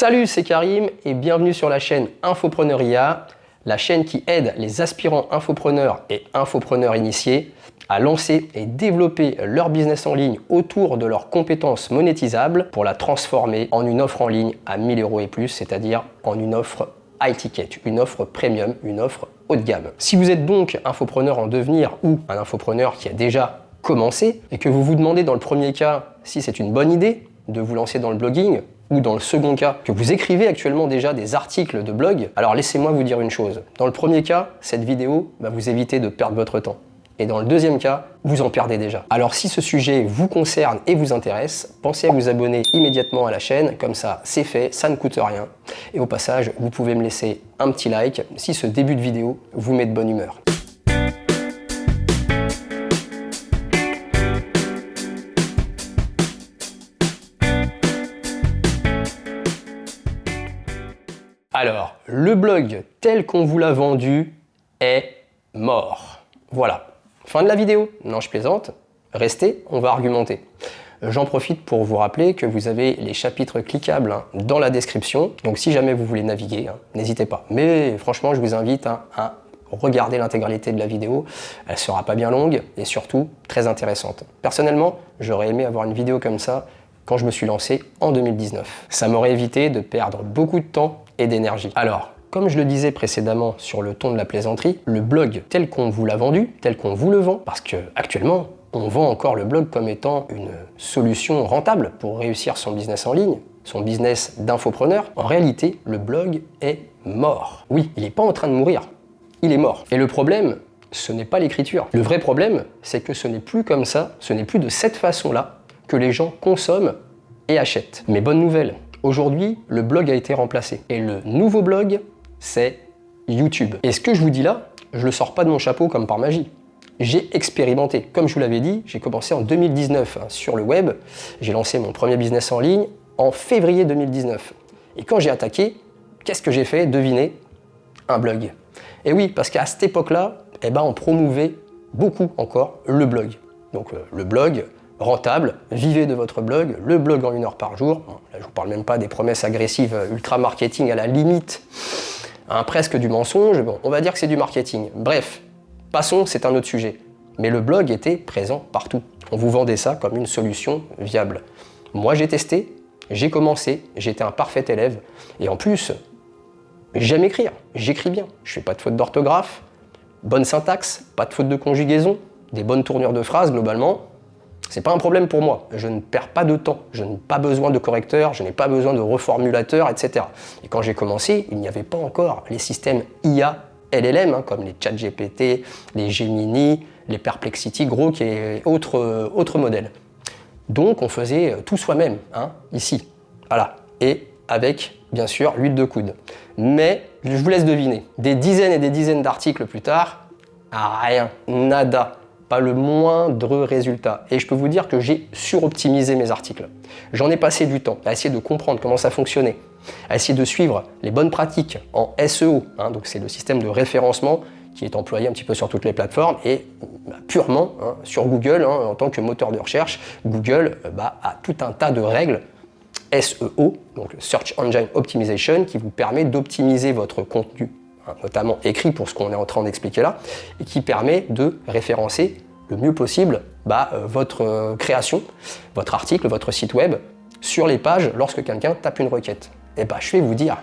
Salut, c'est Karim et bienvenue sur la chaîne Infopreneur IA, la chaîne qui aide les aspirants infopreneurs et infopreneurs initiés à lancer et développer leur business en ligne autour de leurs compétences monétisables pour la transformer en une offre en ligne à 1000 € et plus, c'est-à-dire en une offre high ticket, une offre premium, une offre haut de gamme. Si vous êtes donc infopreneur en devenir ou un infopreneur qui a déjà commencé et que vous vous demandez dans le premier cas si c'est une bonne idée de vous lancer dans le blogging, ou dans le second cas, que vous écrivez actuellement déjà des articles de blog, alors laissez-moi vous dire une chose. Dans le premier cas, cette vidéo va vous éviter de perdre votre temps. Et dans le deuxième cas, vous en perdez déjà. Alors si ce sujet vous concerne et vous intéresse, pensez à vous abonner immédiatement à la chaîne, comme ça c'est fait, ça ne coûte rien. Et au passage, vous pouvez me laisser un petit like si ce début de vidéo vous met de bonne humeur. Alors, le blog tel qu'on vous l'a vendu est mort. Voilà. Fin de la vidéo. Non, je plaisante. Restez, on va argumenter. J'en profite pour vous rappeler que vous avez les chapitres cliquables dans la description. Donc si jamais vous voulez naviguer, n'hésitez pas. Mais franchement, je vous invite à regarder l'intégralité de la vidéo. Elle sera pas bien longue et surtout très intéressante. Personnellement, j'aurais aimé avoir une vidéo comme ça quand je me suis lancé en 2019. Ça m'aurait évité de perdre beaucoup de temps et d'énergie. Alors, comme je le disais précédemment sur le ton de la plaisanterie, le blog tel qu'on vous l'a vendu, tel qu'on vous le vend, parce que actuellement, on vend encore le blog comme étant une solution rentable pour réussir son business en ligne, son business d'infopreneur. En réalité, le blog est mort. Oui, il n'est pas en train de mourir, il est mort. Et le problème, ce n'est pas l'écriture. Le vrai problème, c'est que ce n'est plus comme ça, ce n'est plus de cette façon-là que les gens consomment et achètent. Mais bonne nouvelle, aujourd'hui, le blog a été remplacé. Et le nouveau blog, c'est YouTube. Et ce que je vous dis là, je le sors pas de mon chapeau comme par magie. J'ai expérimenté. Comme je vous l'avais dit, j'ai commencé en 2019 sur le web. J'ai lancé mon premier business en ligne en février 2019. Et quand j'ai attaqué, qu'est-ce que j'ai fait? Devinez, un blog. Et oui, parce qu'à cette époque-là, on promouvait beaucoup encore le blog. Donc le blog rentable, vivez de votre blog, le blog en 1 heure par jour. Bon, là, je vous parle même pas des promesses agressives ultra marketing à la limite, presque du mensonge. Bon, on va dire que c'est du marketing. Bref, passons, c'est un autre sujet. Mais le blog était présent partout. On vous vendait ça comme une solution viable. Moi, j'ai testé, j'ai commencé, j'étais un parfait élève. Et en plus, j'aime écrire, j'écris bien. Je fais pas de faute d'orthographe, bonne syntaxe, pas de faute de conjugaison, des bonnes tournures de phrases globalement. C'est pas un problème pour moi, je ne perds pas de temps, je n'ai pas besoin de correcteurs, je n'ai pas besoin de reformulateurs, etc. Et quand j'ai commencé, il n'y avait pas encore les systèmes IA, LLM, comme les ChatGPT, les Gemini, les Perplexity, Grok et autres modèles. Donc on faisait tout soi-même, ici, voilà, et avec, bien sûr, l'huile de coude. Mais, je vous laisse deviner, des dizaines et des dizaines d'articles plus tard, rien, nada. Pas le moindre résultat. Et je peux vous dire que j'ai suroptimisé mes articles. J'en ai passé du temps à essayer de comprendre comment ça fonctionnait, à essayer de suivre les bonnes pratiques en SEO, donc c'est le système de référencement qui est employé un petit peu sur toutes les plateformes et purement sur Google, en tant que moteur de recherche. Google a tout un tas de règles SEO, donc Search Engine Optimization, qui vous permet d'optimiser votre contenu, notamment écrit pour ce qu'on est en train d'expliquer là, et qui permet de référencer le mieux possible votre création, votre article, votre site web sur les pages lorsque quelqu'un tape une requête. Et je vais vous dire,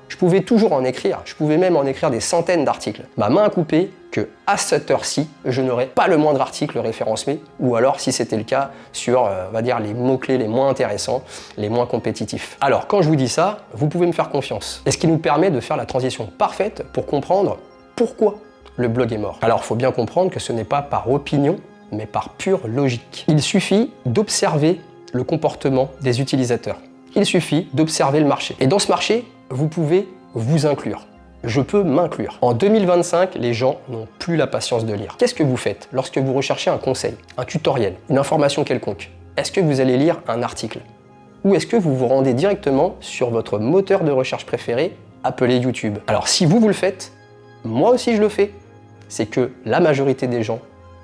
je pouvais toujours en écrire, je pouvais même en écrire des centaines d'articles. Ma main a coupé que à cette heure-ci, je n'aurais pas le moindre article référencé, ou alors si c'était le cas sur, on va dire, les mots-clés les moins intéressants, les moins compétitifs. Alors quand je vous dis ça, vous pouvez me faire confiance. Et ce qui nous permet de faire la transition parfaite pour comprendre pourquoi le blog est mort. Alors il faut bien comprendre que ce n'est pas par opinion, mais par pure logique. Il suffit d'observer le comportement des utilisateurs. Il suffit d'observer le marché. Et dans ce marché, vous pouvez vous inclure. Je peux m'inclure. En 2025, les gens n'ont plus la patience de lire. Qu'est-ce que vous faites lorsque vous recherchez un conseil, un tutoriel, une information quelconque? Est-ce que vous allez lire un article? Ou est-ce que vous vous rendez directement sur votre moteur de recherche préféré, appelé YouTube? Alors si vous le faites, moi aussi je le fais. C'est que la majorité des gens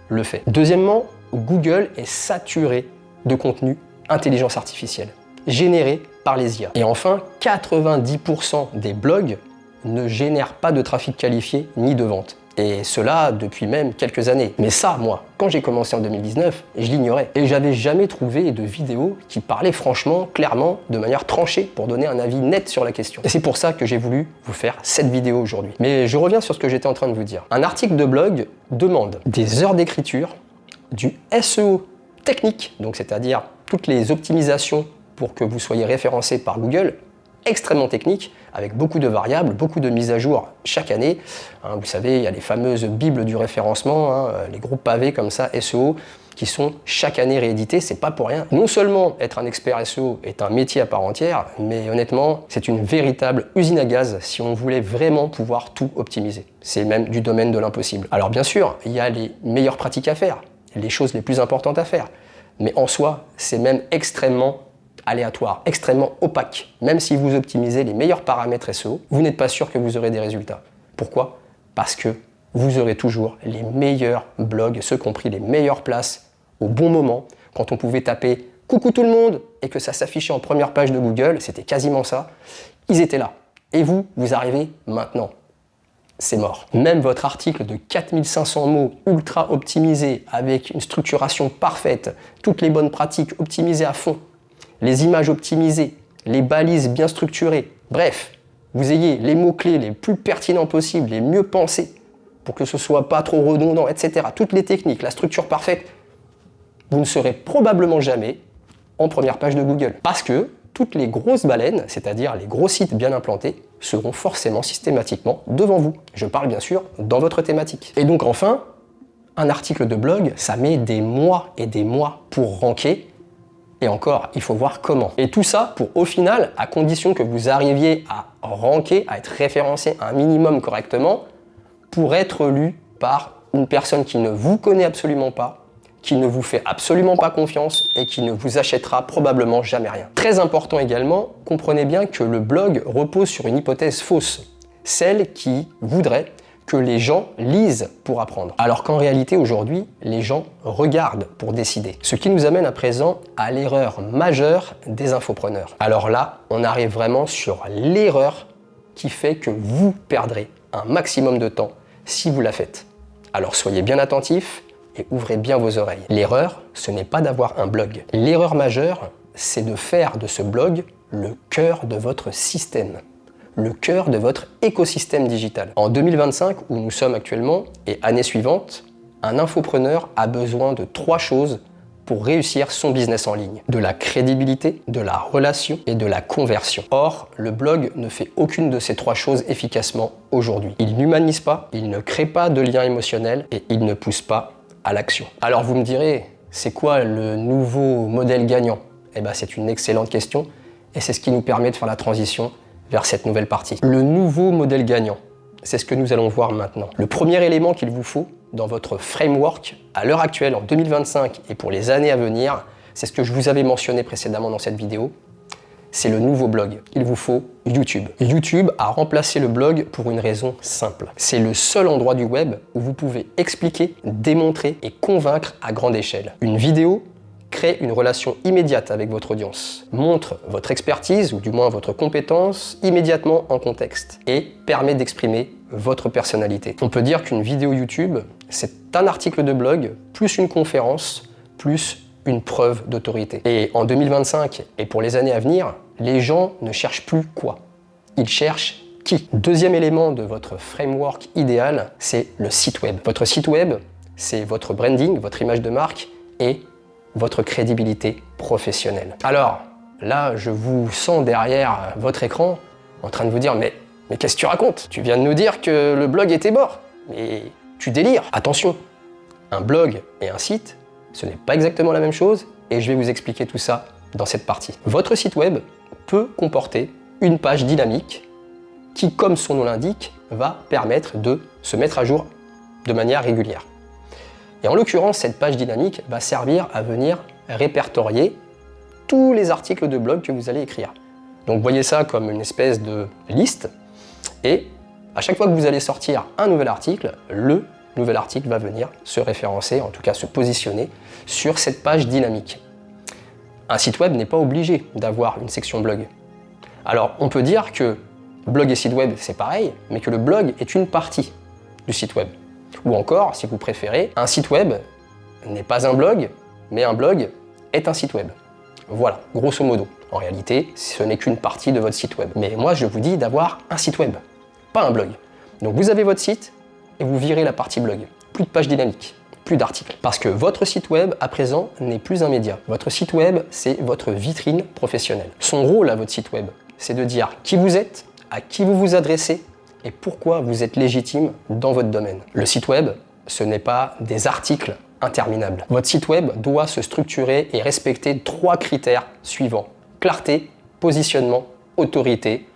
le fait. Deuxièmement, Google est saturé de contenu intelligence artificielle, généré par les IA. Et enfin, 90% des blogs ne génèrent pas de trafic qualifié ni de vente. Et cela depuis même quelques années. Mais ça, moi, quand j'ai commencé en 2019, je l'ignorais. Et j'avais jamais trouvé de vidéo qui parlait franchement, clairement, de manière tranchée pour donner un avis net sur la question. Et c'est pour ça que j'ai voulu vous faire cette vidéo aujourd'hui. Mais je reviens sur ce que j'étais en train de vous dire. Un article de blog demande des heures d'écriture, du SEO technique, donc c'est-à-dire toutes les optimisations pour que vous soyez référencé par Google, extrêmement technique, avec beaucoup de variables, beaucoup de mises à jour chaque année. Vous savez, il y a les fameuses bibles du référencement, les gros pavés comme ça, SEO, qui sont chaque année réédités, c'est pas pour rien. Non seulement être un expert SEO est un métier à part entière, mais honnêtement, c'est une véritable usine à gaz si on voulait vraiment pouvoir tout optimiser. C'est même du domaine de l'impossible. Alors bien sûr, il y a les meilleures pratiques à faire, les choses les plus importantes à faire, mais en soi, c'est même extrêmement aléatoire, extrêmement opaque. Même si vous optimisez les meilleurs paramètres SEO, vous n'êtes pas sûr que vous aurez des résultats. Pourquoi? Parce que vous aurez toujours les meilleurs blogs, ceux qui ont pris les meilleures places au bon moment, quand on pouvait taper « Coucou tout le monde » et que ça s'affichait en première page de Google, c'était quasiment ça, ils étaient là. Et vous, vous arrivez maintenant. C'est mort. Même votre article de 4500 mots ultra optimisé, avec une structuration parfaite, toutes les bonnes pratiques optimisées à fond, les images optimisées, les balises bien structurées, bref, vous ayez les mots-clés les plus pertinents possibles, les mieux pensés, pour que ce soit pas trop redondant, etc. Toutes les techniques, la structure parfaite, vous ne serez probablement jamais en première page de Google. Parce que toutes les grosses baleines, c'est-à-dire les gros sites bien implantés, seront forcément systématiquement devant vous. Je parle bien sûr dans votre thématique. Et donc enfin, un article de blog, ça met des mois et des mois pour ranker. Et encore, il faut voir comment. Et tout ça pour, au final, à condition que vous arriviez à ranker, à être référencé un minimum correctement, pour être lu par une personne qui ne vous connaît absolument pas, qui ne vous fait absolument pas confiance et qui ne vous achètera probablement jamais rien. Très important également, comprenez bien que le blog repose sur une hypothèse fausse, celle qui voudrait que les gens lisent pour apprendre. Alors qu'en réalité, aujourd'hui, les gens regardent pour décider. Ce qui nous amène à présent à l'erreur majeure des infopreneurs. Alors là, on arrive vraiment sur l'erreur qui fait que vous perdrez un maximum de temps si vous la faites. Alors soyez bien attentifs et ouvrez bien vos oreilles. L'erreur, ce n'est pas d'avoir un blog. L'erreur majeure, c'est de faire de ce blog le cœur de votre système, le cœur de votre écosystème digital. En 2025, où nous sommes actuellement, et année suivante, un infopreneur a besoin de 3 choses pour réussir son business en ligne. De la crédibilité, de la relation et de la conversion. Or, le blog ne fait aucune de ces 3 choses efficacement aujourd'hui. Il n'humanise pas, il ne crée pas de lien émotionnel et il ne pousse pas à l'action. Alors vous me direz, c'est quoi le nouveau modèle gagnant? Eh bien, c'est une excellente question et c'est ce qui nous permet de faire la transition vers cette nouvelle partie. Le nouveau modèle gagnant, c'est ce que nous allons voir maintenant. Le premier élément qu'il vous faut dans votre framework à l'heure actuelle, en 2025 et pour les années à venir, c'est ce que je vous avais mentionné précédemment dans cette vidéo, c'est le nouveau blog. Il vous faut YouTube. YouTube a remplacé le blog pour une raison simple. C'est le seul endroit du web où vous pouvez expliquer, démontrer et convaincre à grande échelle. Une vidéo crée une relation immédiate avec votre audience, montre votre expertise ou du moins votre compétence immédiatement en contexte et permet d'exprimer votre personnalité. On peut dire qu'une vidéo YouTube, c'est un article de blog plus une conférence plus une preuve d'autorité. Et en 2025 et pour les années à venir, les gens ne cherchent plus quoi? Ils cherchent qui? Deuxième élément de votre framework idéal, c'est le site web. Votre site web, c'est votre branding, votre image de marque et votre crédibilité professionnelle. Alors, là, je vous sens derrière votre écran en train de vous dire « Mais qu'est-ce que tu racontes? Tu viens de nous dire que le blog était mort. Mais tu délires. » Attention, un blog et un site, ce n'est pas exactement la même chose et je vais vous expliquer tout ça dans cette partie. Votre site web peut comporter une page dynamique qui, comme son nom l'indique, va permettre de se mettre à jour de manière régulière. Et en l'occurrence, cette page dynamique va servir à venir répertorier tous les articles de blog que vous allez écrire. Donc voyez ça comme une espèce de liste et à chaque fois que vous allez sortir un nouvel article, le nouvel article va venir se référencer, en tout cas se positionner sur cette page dynamique. Un site web n'est pas obligé d'avoir une section blog. Alors, on peut dire que blog et site web, c'est pareil, mais que le blog est une partie du site web. Ou encore, si vous préférez, un site web n'est pas un blog, mais un blog est un site web. Voilà, grosso modo. En réalité, ce n'est qu'une partie de votre site web. Mais moi, je vous dis d'avoir un site web, pas un blog. Donc vous avez votre site et vous virez la partie blog. Plus de pages dynamiques, plus d'articles. Parce que votre site web, à présent, n'est plus un média. Votre site web, c'est votre vitrine professionnelle. Son rôle à votre site web, c'est de dire qui vous êtes, à qui vous vous adressez et pourquoi vous êtes légitime dans votre domaine. Le site web, ce n'est pas des articles interminables. Votre site web doit se structurer et respecter 3 critères suivants. Clarté, positionnement, autorité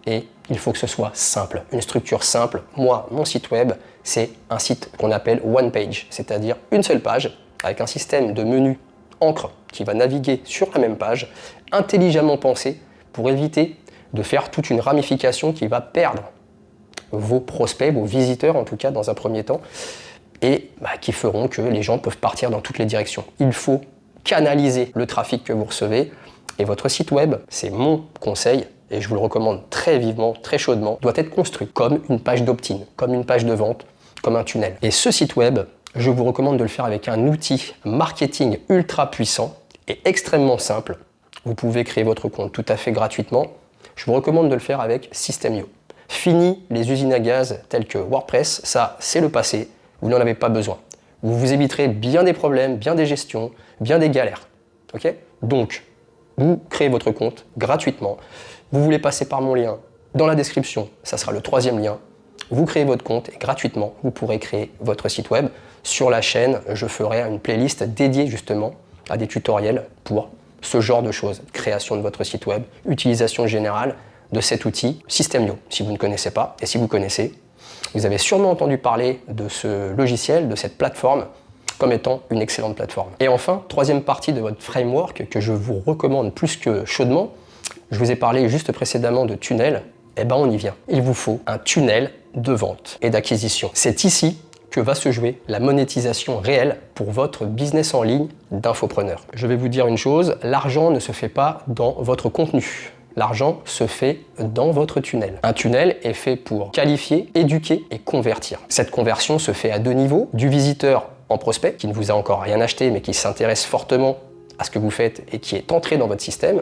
et il faut que ce soit simple. Une structure simple. Moi, mon site web, c'est un site qu'on appelle one page, c'est-à-dire une seule page avec un système de menu encre qui va naviguer sur la même page, intelligemment pensé pour éviter de faire toute une ramification qui va perdre vos prospects, vos visiteurs en tout cas dans un premier temps, et qui feront que les gens peuvent partir dans toutes les directions. Il faut canaliser le trafic que vous recevez et votre site web, c'est mon conseil et je vous le recommande très vivement, très chaudement, doit être construit comme une page d'opt-in, comme une page de vente, comme un tunnel. Et ce site web, je vous recommande de le faire avec un outil marketing ultra puissant et extrêmement simple. Vous pouvez créer votre compte tout à fait gratuitement. Je vous recommande de le faire avec System.io. Fini les usines à gaz telles que WordPress, ça c'est le passé, vous n'en avez pas besoin. Vous vous éviterez bien des problèmes, bien des gestions, bien des galères. Ok ? Donc, vous créez votre compte gratuitement. Vous voulez passer par mon lien dans la description, ça sera le 3e lien. Vous créez votre compte et gratuitement, vous pourrez créer votre site web. Sur la chaîne, je ferai une playlist dédiée justement à des tutoriels pour ce genre de choses. Création de votre site web, utilisation générale de cet outil System.io, si vous ne connaissez pas. Et si vous connaissez, vous avez sûrement entendu parler de ce logiciel, de cette plateforme, comme étant une excellente plateforme. Et enfin, 3e partie de votre framework que je vous recommande plus que chaudement, je vous ai parlé juste précédemment de tunnel, et ben on y vient. Il vous faut un tunnel de vente et d'acquisition. C'est ici que va se jouer la monétisation réelle pour votre business en ligne d'infopreneur. Je vais vous dire une chose, l'argent ne se fait pas dans votre contenu. L'argent se fait dans votre tunnel. Un tunnel est fait pour qualifier, éduquer et convertir. Cette conversion se fait à 2 niveaux. Du visiteur en prospect, qui ne vous a encore rien acheté, mais qui s'intéresse fortement à ce que vous faites et qui est entré dans votre système.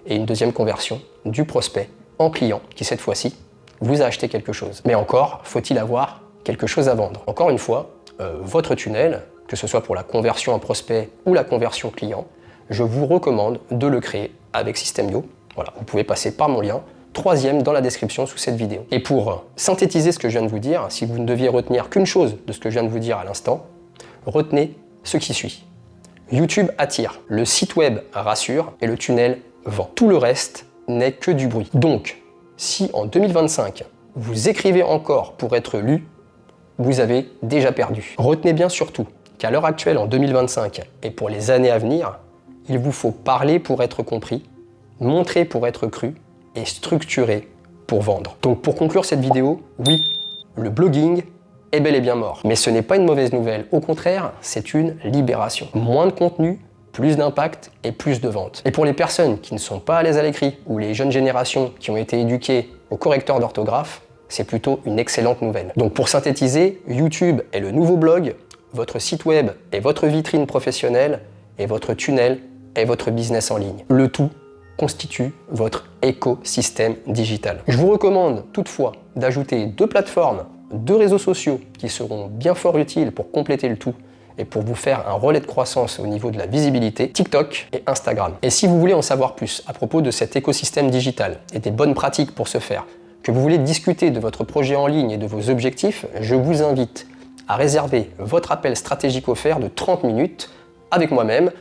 Et une 2e conversion du prospect en client, qui cette fois-ci vous a acheté quelque chose. Mais encore, faut-il avoir quelque chose à vendre. Encore une fois, votre tunnel, que ce soit pour la conversion en prospect ou la conversion client, je vous recommande de le créer avec System.io. Voilà, vous pouvez passer par mon lien, 3e dans la description sous cette vidéo. Et pour synthétiser ce que je viens de vous dire, si vous ne deviez retenir qu'une chose de ce que je viens de vous dire à l'instant, retenez ce qui suit. YouTube attire, le site web rassure et le tunnel vend. Tout le reste n'est que du bruit. Donc, si en 2025, vous écrivez encore pour être lu, vous avez déjà perdu. Retenez bien surtout qu'à l'heure actuelle, en 2025, et pour les années à venir, il vous faut parler pour être compris, montrer pour être cru et structurer pour vendre. Donc pour conclure cette vidéo, oui, le blogging est bel et bien mort. Mais ce n'est pas une mauvaise nouvelle. Au contraire, c'est une libération. Moins de contenu, plus d'impact et plus de ventes. Et pour les personnes qui ne sont pas à l'aise à l'écrit ou les jeunes générations qui ont été éduquées au correcteur d'orthographe, c'est plutôt une excellente nouvelle. Donc pour synthétiser, YouTube est le nouveau blog, votre site web est votre vitrine professionnelle et votre tunnel est votre business en ligne. Le tout constitue votre écosystème digital. Je vous recommande toutefois d'ajouter 2 plateformes, 2 réseaux sociaux qui seront bien fort utiles pour compléter le tout et pour vous faire un relais de croissance au niveau de la visibilité, TikTok et Instagram. Et si vous voulez en savoir plus à propos de cet écosystème digital et des bonnes pratiques pour ce faire, que vous voulez discuter de votre projet en ligne et de vos objectifs, je vous invite à réserver votre appel stratégique offert de 30 minutes avec moi-même.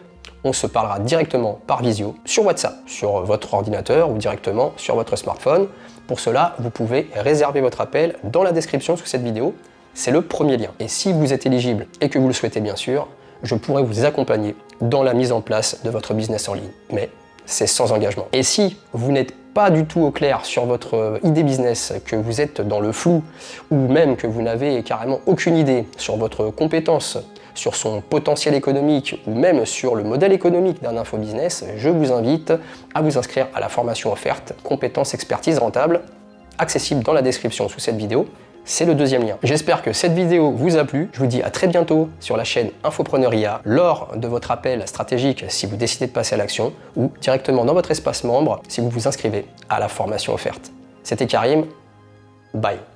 On se parlera directement par visio sur WhatsApp, sur votre ordinateur ou directement sur votre smartphone. Pour cela, vous pouvez réserver votre appel dans la description sous cette vidéo. C'est le premier lien. Et si vous êtes éligible et que vous le souhaitez bien sûr, je pourrai vous accompagner dans la mise en place de votre business en ligne. Mais c'est sans engagement. Et si vous n'êtes pas du tout au clair sur votre idée business, que vous êtes dans le flou ou même que vous n'avez carrément aucune idée sur votre compétence sur son potentiel économique ou même sur le modèle économique d'un infobusiness, je vous invite à vous inscrire à la formation offerte Compétences Expertise Rentable, accessible dans la description sous cette vidéo. C'est le deuxième lien. J'espère que cette vidéo vous a plu. Je vous dis à très bientôt sur la chaîne Infopreneur IA lors de votre appel stratégique si vous décidez de passer à l'action ou directement dans votre espace membre si vous vous inscrivez à la formation offerte. C'était Karim. Bye.